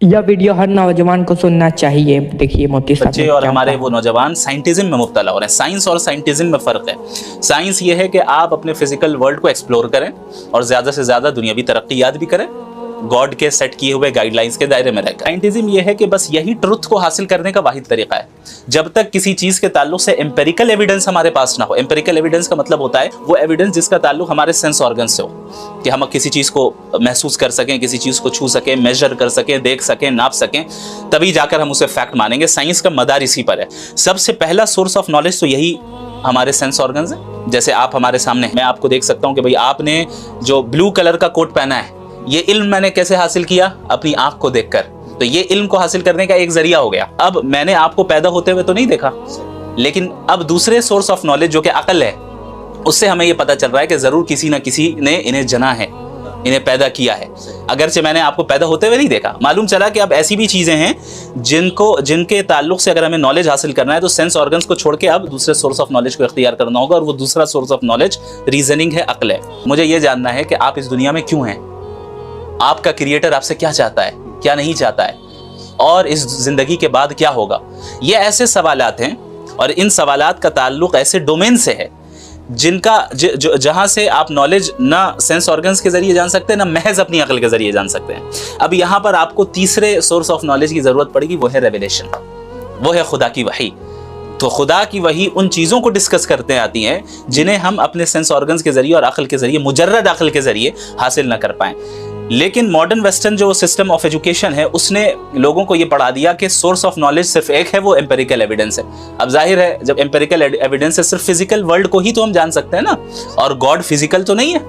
यह वीडियो हर नौजवान को सुनना चाहिए। देखिए मोती साहब बच्चे और हमारे वो नौजवान साइंटिज्म में मुब्तला हो रहे हैं। साइंस और साइंटिज्म में फ़र्क है। साइंस ये है कि आप अपने फिजिकल वर्ल्ड को एक्सप्लोर करें और ज़्यादा से ज़्यादा दुनियावी तरक्की याद भी करें, गॉड के सेट किए हुए गाइडलाइंस के दायरे में रहकर। साइंटिज्म ये है कि बस यही ट्रुथ को हासिल करने का वाहिद तरीका है। जब तक किसी चीज़ के ताल्लुक से एम्पेरिकल एविडेंस हमारे पास ना हो, एम्पेरिकल एविडेंस का मतलब होता है वो एविडेंस जिसका ताल्लुक हमारे सेंस ऑर्गन से हो, कि हम किसी चीज़ को महसूस कर सकें, किसी चीज़ को छू सकें, मेजर कर सकें, देख सकें, नाप सकें, तभी जाकर हम उसे फैक्ट मानेंगे। साइंस का मदार इसी पर है। सबसे पहला सोर्स ऑफ नॉलेज तो यही हमारे सेंस ऑर्गन्स हैं। जैसे आप हमारे सामने, मैं आपको देख सकता हूँ कि भाई आपने जो ब्लू कलर का कोट पहना है, ये इल्म मैंने कैसे हासिल किया? अपनी आंख को देखकर। तो ये इल्म को हासिल करने का एक जरिया हो गया। अब मैंने आपको पैदा होते हुए तो नहीं देखा, लेकिन अब दूसरे सोर्स ऑफ नॉलेज जो कि अकल है, उससे हमें ये पता चल रहा है कि जरूर किसी ना किसी ने इन्हें जना है, इन्हें पैदा किया है, अगरचे मैंने आपको पैदा होते हुए नहीं देखा। मालूम चला कि अब ऐसी भी चीज़ें हैं जिनके ताल्लुक से अगर हमें नॉलेज हासिल करना है तो सेंस ऑर्गन्स को छोड़ के अब दूसरे सोर्स ऑफ नॉलेज को इख्तियार करना होगा, और वो दूसरा सोर्स ऑफ नॉलेज रीजनिंग है, अक्ल है। मुझे ये जानना है कि आप इस दुनिया में क्यों हैं, आपका क्रिएटर आपसे क्या चाहता है, क्या नहीं चाहता है, और इस जिंदगी के बाद क्या होगा। ये ऐसे सवालात हैं और इन सवालात का ताल्लुक ऐसे डोमेन से है जिनका जहां से आप नॉलेज ना सेंस ऑर्गन्स के जरिए जान सकते हैं, ना महज अपनी अकल के जरिए जान सकते हैं। अब यहाँ पर आपको तीसरे सोर्स ऑफ नॉलेज की जरूरत पड़ेगी, वो है रेवलेशन, वो है खुदा की वही। तो खुदा की वही उन चीज़ों को डिस्कस करते आती हैं जिन्हें हम अपने सेंस ऑर्गन्स के जरिए और अकल के जरिए, मुजर्रद अकल के जरिए हासिल ना कर पाएं। लेकिन मॉडर्न वेस्टर्न जो सिस्टम ऑफ एजुकेशन है, उसने लोगों को ये पढ़ा दिया कि सोर्स ऑफ नॉलेज सिर्फ एक है, वो एम्पेरिकल एविडेंस है। अब जाहिर है जब एम्पेरिकल एविडेंस है, सिर्फ फिजिकल वर्ल्ड को ही तो हम जान सकते हैं ना, और गॉड फिजिकल तो नहीं है।